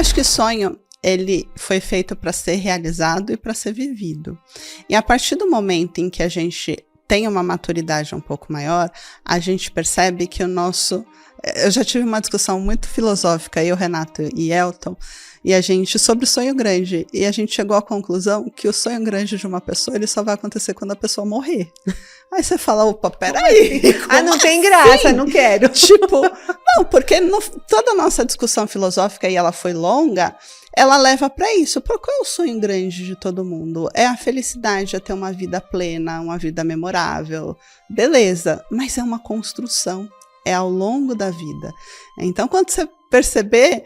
acho que sonho, ele foi feito para ser realizado e para ser vivido. E a partir do momento em que a gente tem uma maturidade um pouco maior, a gente percebe que o nosso... Eu já tive uma discussão muito filosófica, eu, Renato e Elton, e a gente, sobre o sonho grande, e a gente chegou à conclusão que o sonho grande de uma pessoa, ele só vai acontecer quando a pessoa morrer. Aí você fala, opa, peraí. Não tem graça, não quero. Tipo, não, porque toda a nossa discussão filosófica, e ela foi longa, ela leva para isso. Qual é o sonho grande de todo mundo? É a felicidade, é ter uma vida plena, uma vida memorável. Beleza, mas é uma construção. É ao longo da vida. Então, quando você perceber,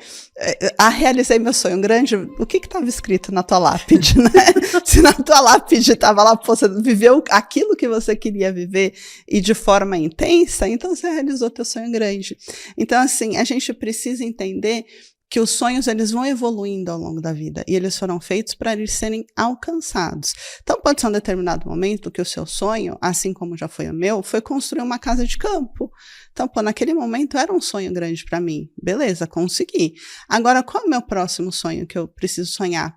realizei meu sonho grande, o que estava escrito na tua lápide, né? Se na tua lápide estava lá, você viveu aquilo que você queria viver e de forma intensa, então você realizou teu sonho grande. Então, assim, a gente precisa entender que os sonhos, eles vão evoluindo ao longo da vida e eles foram feitos para eles serem alcançados. Então, pode ser um determinado momento que o seu sonho, assim como já foi o meu, foi construir uma casa de campo. Então, naquele momento era um sonho grande para mim. Beleza, consegui. Agora, qual é o meu próximo sonho que eu preciso sonhar?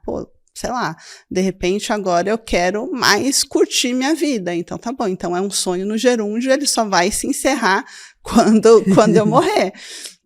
Sei lá, de repente agora eu quero mais curtir minha vida. Então, tá bom, então é um sonho no gerúndio, ele só vai se encerrar quando eu morrer.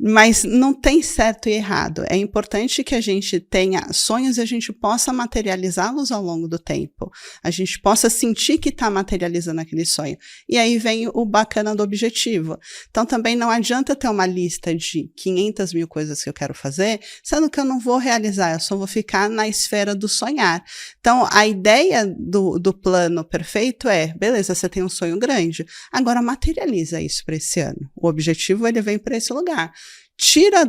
Mas não tem certo e errado. É importante que a gente tenha sonhos e a gente possa materializá-los ao longo do tempo. A gente possa sentir que está materializando aquele sonho. E aí vem o bacana do objetivo. Então também não adianta ter uma lista de 500 mil coisas que eu quero fazer, sendo que eu não vou realizar, eu só vou ficar na esfera do sonhar. Então a ideia do plano perfeito é, beleza, você tem um sonho grande, agora materializa isso para esse ano. O objetivo, ele vem para esse lugar. Tira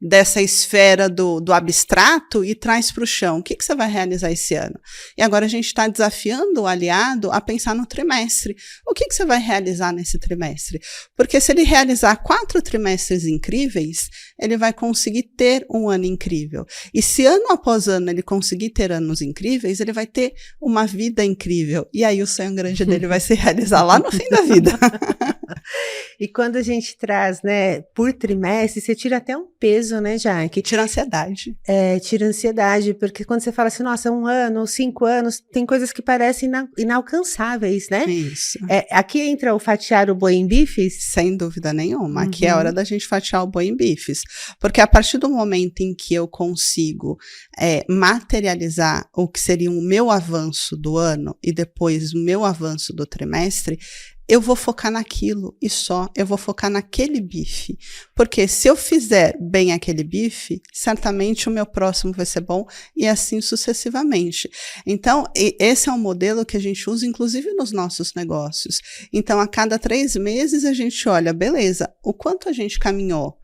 dessa esfera do abstrato e traz para o chão. O que você vai realizar esse ano? E agora a gente está desafiando o aliado a pensar no trimestre. O que você vai realizar nesse trimestre? Porque se ele realizar 4 trimestres incríveis, ele vai conseguir ter um ano incrível. E se ano após ano ele conseguir ter anos incríveis, ele vai ter uma vida incrível. E aí o sonho grande dele vai se realizar lá no fim da vida. E quando a gente traz, né, por trimestre, você tira até um peso, né, Jaque? Tira ansiedade. Tira ansiedade, porque quando você fala assim, nossa, 1 ano, 5 anos, tem coisas que parecem inalcançáveis, né? Isso. Aqui entra o fatiar o boi em bifes? Sem dúvida nenhuma. Aqui é a hora da gente fatiar o boi em bifes. Porque a partir do momento em que eu consigo materializar o que seria o meu avanço do ano e depois o meu avanço do trimestre, eu vou focar naquilo e só, eu vou focar naquele bife. Porque se eu fizer bem aquele bife, certamente o meu próximo vai ser bom e assim sucessivamente. Então, esse é um modelo que a gente usa, inclusive, nos nossos negócios. Então, a cada 3 meses, a gente olha, beleza, o quanto a gente caminhou?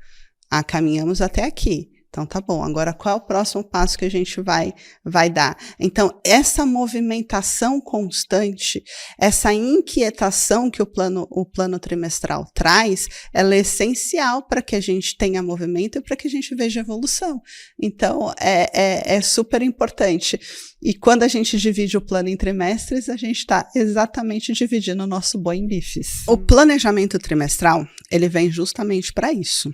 Caminhamos até aqui. Então, tá bom, agora qual é o próximo passo que a gente vai dar? Então, essa movimentação constante, essa inquietação que o plano trimestral traz, ela é essencial para que a gente tenha movimento e para que a gente veja evolução. Então, é super importante. E quando a gente divide o plano em trimestres, a gente está exatamente dividindo o nosso boi em bifes. O planejamento trimestral, ele vem justamente para isso.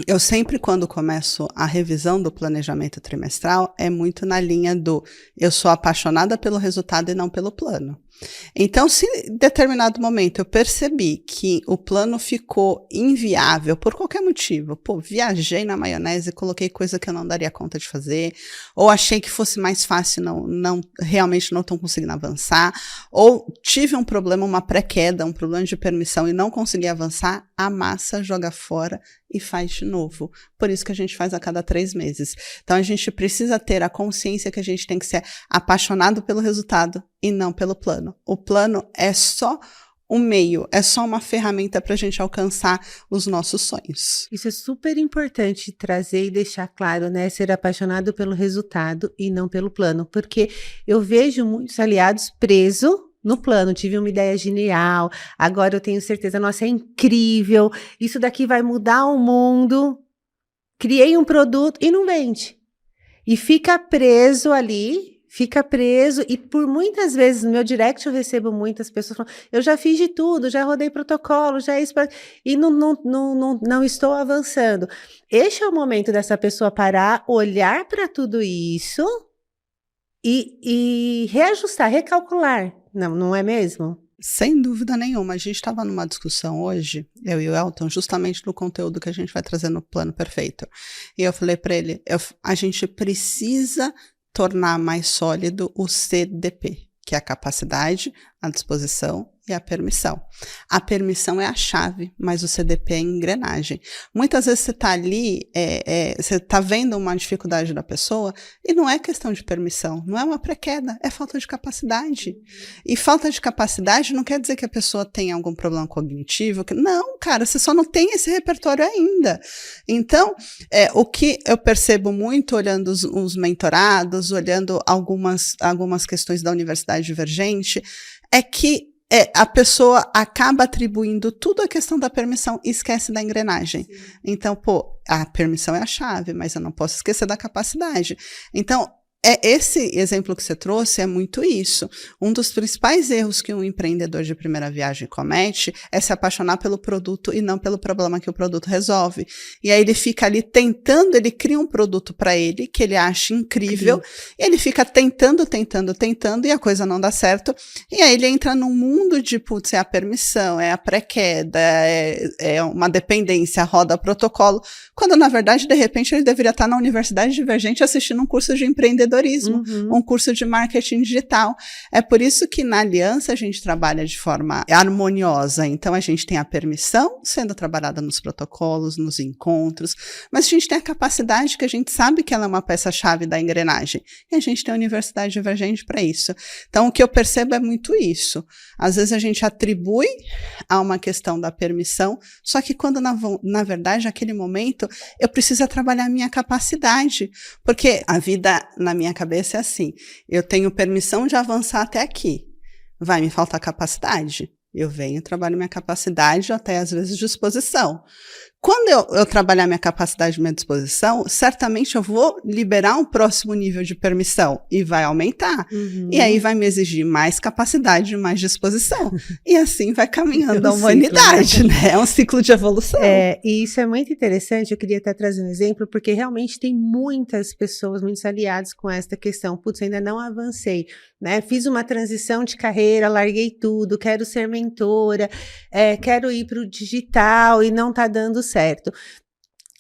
Eu sempre, quando começo a revisão do planejamento trimestral, é muito na linha do eu sou apaixonada pelo resultado e não pelo plano. Então, se em determinado momento eu percebi que o plano ficou inviável por qualquer motivo, viajei na maionese e coloquei coisa que eu não daria conta de fazer, ou achei que fosse mais fácil, realmente não estou conseguindo avançar, ou tive um problema, uma pré-queda, um problema de permissão e não consegui avançar, amassa, joga fora e faz de novo. Por isso que a gente faz a cada 3 meses. Então, a gente precisa ter a consciência que a gente tem que ser apaixonado pelo resultado e não pelo plano. O plano é só um meio, é só uma ferramenta para a gente alcançar os nossos sonhos. Isso é super importante trazer e deixar claro, né? Ser apaixonado pelo resultado e não pelo plano, porque eu vejo muitos aliados presos no plano. Tive uma ideia genial, agora eu tenho certeza, nossa, é incrível, isso daqui vai mudar o mundo, criei um produto e não vende. E fica preso ali, fica preso, e por muitas vezes no meu direct eu recebo muitas pessoas falando, eu já fiz de tudo, já rodei protocolo, já isso, e não estou avançando. Este é o momento dessa pessoa parar, olhar para tudo isso e reajustar, recalcular, não é mesmo? Sem dúvida nenhuma. A gente estava numa discussão hoje, eu e o Elton, justamente no conteúdo que a gente vai trazer no Plano Perfeito. E eu falei para ele, a gente precisa tornar mais sólido o CDP, que é a capacidade, a disposição e a permissão. A permissão é a chave, mas o CDP é a engrenagem. Muitas vezes você está ali, você está vendo uma dificuldade da pessoa e não é questão de permissão, não é uma pré-queda, é falta de capacidade. E falta de capacidade não quer dizer que a pessoa tenha algum problema cognitivo. Não, cara, você só não tem esse repertório ainda. Então, o que eu percebo muito olhando os mentorados, olhando algumas questões da Universidade Divergente, é que a pessoa acaba atribuindo tudo à questão da permissão e esquece da engrenagem. Sim. Então, a permissão é a chave, mas eu não posso esquecer da capacidade. Então, esse exemplo que você trouxe é muito isso. Um dos principais erros que um empreendedor de primeira viagem comete é se apaixonar pelo produto e não pelo problema que o produto resolve. E aí ele fica ali tentando, ele cria um produto para ele que ele acha incrível, e ele fica tentando, e a coisa não dá certo. E aí ele entra num mundo de, putz, é a permissão, é a pré-queda, é uma dependência, roda protocolo, quando na verdade, de repente, ele deveria estar na Universidade Divergente assistindo um curso de empreendedorismo. Um curso de marketing digital. É por isso que na Aliança a gente trabalha de forma harmoniosa. Então a gente tem a permissão sendo trabalhada nos protocolos, nos encontros, mas a gente tem a capacidade que a gente sabe que ela é uma peça-chave da engrenagem. E a gente tem a Universidade Divergente para isso. Então o que eu percebo é muito isso. Às vezes a gente atribui a uma questão da permissão, só que quando na verdade naquele momento eu preciso trabalhar a minha capacidade, porque a vida na minha cabeça é assim, eu tenho permissão de avançar até aqui, vai me faltar capacidade, eu venho, trabalho minha capacidade, até às vezes disposição. Quando eu trabalhar minha capacidade e minha disposição, certamente eu vou liberar um próximo nível de permissão e vai aumentar. E aí vai me exigir mais capacidade, mais disposição. E assim vai caminhando a humanidade, né? É um ciclo de evolução. E isso é muito interessante, eu queria até trazer um exemplo, porque realmente tem muitas pessoas, muitos aliados com esta questão. Putz, ainda não avancei, né? Fiz uma transição de carreira, larguei tudo, quero ser mentora, quero ir para o digital e não está dando certo.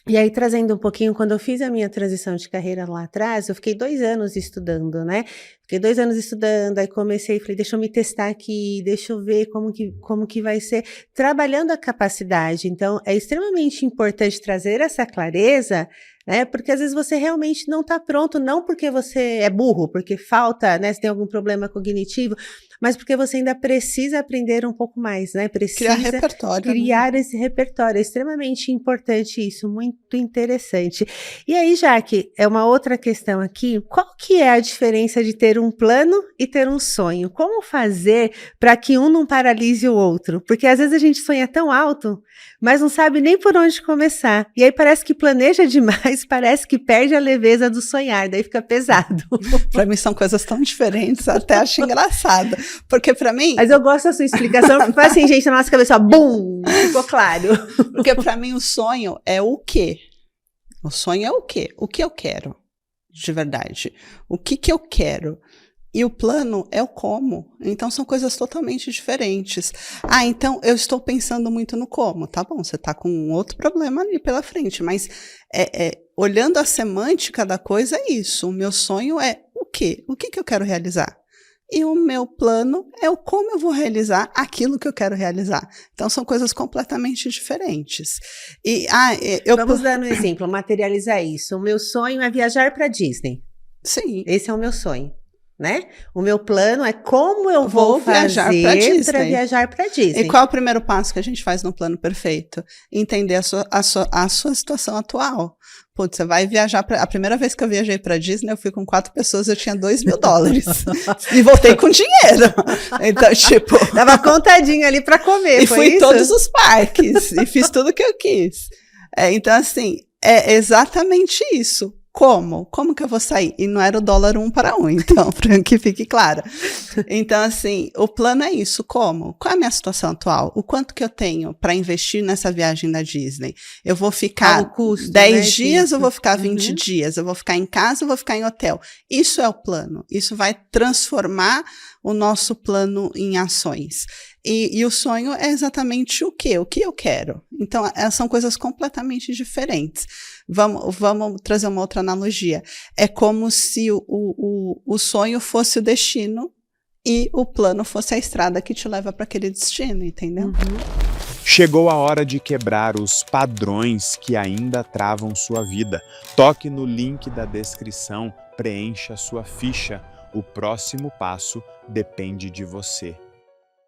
E aí, trazendo um pouquinho, quando eu fiz a minha transição de carreira lá atrás, eu fiquei 2 anos estudando, né? Fiquei 2 anos estudando, aí comecei, falei, deixa eu me testar aqui, deixa eu ver como que vai ser, trabalhando a capacidade. Então, é extremamente importante trazer essa clareza, né? Porque às vezes você realmente não está pronto, não porque você é burro, porque falta, né? Se tem algum problema cognitivo, mas porque você ainda precisa aprender um pouco mais, né? Precisa criar repertório, criar esse repertório. É extremamente importante isso, muito interessante. E aí, Jaque, é uma outra questão aqui. Qual que é a diferença de ter um plano e ter um sonho? Como fazer para que um não paralise o outro? Porque às vezes a gente sonha tão alto, mas não sabe nem por onde começar. E aí parece que planeja demais, parece que perde a leveza do sonhar, daí fica pesado. Para mim são coisas tão diferentes, até acho engraçado. Porque para mim... Mas eu gosto da sua explicação, porque faz assim, gente, na nossa cabeça, bum, ficou claro. Porque para mim o sonho é o quê? O sonho é o quê? O que eu quero, de verdade. O que eu quero? E o plano é o como. Então, são coisas totalmente diferentes. Então, eu estou pensando muito no como. Tá bom, você está com um outro problema ali pela frente. Mas, olhando a semântica da coisa, é isso. O meu sonho é o quê? O que eu quero realizar? E o meu plano é o como eu vou realizar aquilo que eu quero realizar. Então, são coisas completamente diferentes. Vamos dar um exemplo, materializar isso. O meu sonho é viajar para Disney. Sim. Esse é o meu sonho. Né? O meu plano é como eu vou fazer para viajar para Disney. E qual é o primeiro passo que a gente faz no plano perfeito? Entender a sua situação atual. Putz, você vai viajar a primeira vez que eu viajei para Disney, eu fui com 4 pessoas, eu tinha $2.000 e voltei com dinheiro. Então, tipo, tava contadinho ali para comer. E fui em todos os parques e fiz tudo que eu quis. Então, assim, é exatamente isso. Como? Como que eu vou sair? E não era o dólar 1 para 1, então, para que fique claro. Então, assim, o plano é isso. Como? Qual é a minha situação atual? O quanto que eu tenho para investir nessa viagem da Disney? Eu vou ficar Qual o custo, 10 né, dias, disso? eu vou ficar 20 Uhum. dias, eu vou ficar em casa, eu vou ficar em hotel. Isso é o plano. Isso vai transformar o nosso plano em ações. E o sonho é exatamente o quê? O que eu quero. Então, são coisas completamente diferentes. Vamos trazer uma outra analogia. É como se o sonho fosse o destino e o plano fosse a estrada que te leva para aquele destino, entendeu? Chegou a hora de quebrar os padrões que ainda travam sua vida. Toque no link da descrição, preencha sua ficha. O próximo passo depende de você.